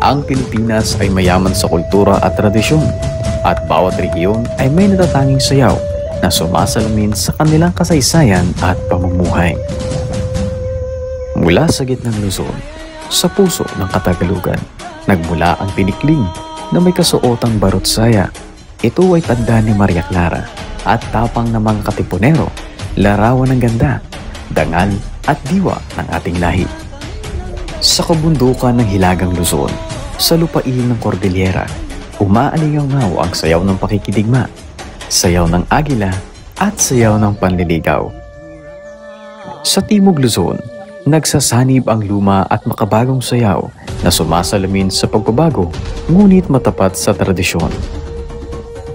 Ang Pilipinas ay mayaman sa kultura at tradisyon, at bawat rehiyon ay may natatanging sayaw na sumasalamin sa kanilang kasaysayan at pamumuhay. Mula sa gitnang Luzon, sa puso ng Katagalugan, nagmula ang tinikling na may kasuotang barot saya. Ito ay tanda ni Maria Clara at tapang ng mga Katipunero, larawan ng ganda, dangal at diwa ng ating lahi. Sa kabundukan ng Hilagang Luzon, sa lupain ng Cordillera, umaalingaw-ngaw ang sayaw ng pakikidigma, sayaw ng agila at sayaw ng panliligaw. Sa Timog Luzon, nagsasanib ang luma at makabagong sayaw na sumasalamin sa pagbabago ngunit matapat sa tradisyon.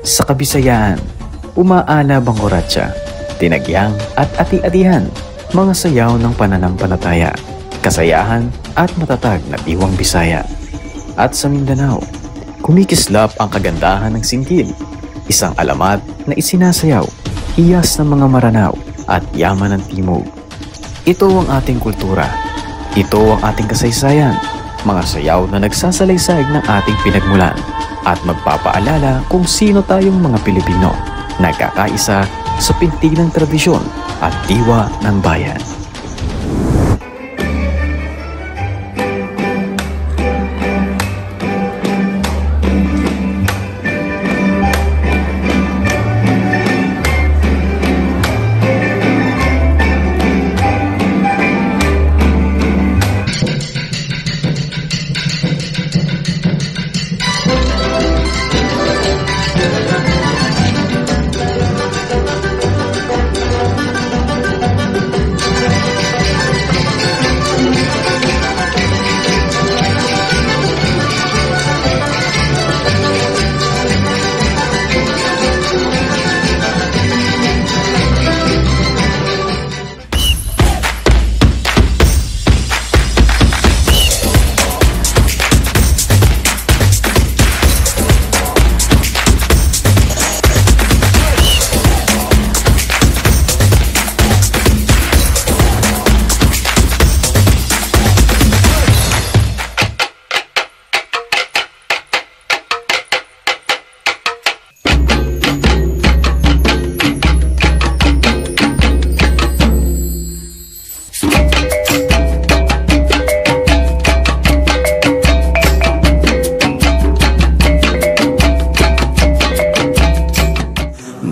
Sa Kabisayaan, umaalab ang oratsa, tinagyang at ati-atihan, mga sayaw ng pananampalataya, kasayahan at matatag na diwang Bisaya. At sa Mindanao, kumikislap ang kagandahan ng singkil, isang alamat na isinasayaw, hiyas ng mga Maranao at yaman ng Timog. Ito ang ating kultura, ito ang ating kasaysayan, mga sayaw na nagsasalaysay ng ating pinagmulan at magpapaalala kung sino tayong mga Pilipino, nagkakaisa sa pintig ng tradisyon at diwa ng bayan.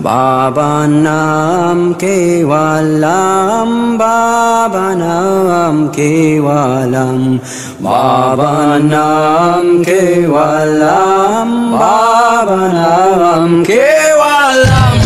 Baba Nam Kevalam, Baba Nam Kevalam, Baba Nam Kevalam, Baba Nam Kevalam.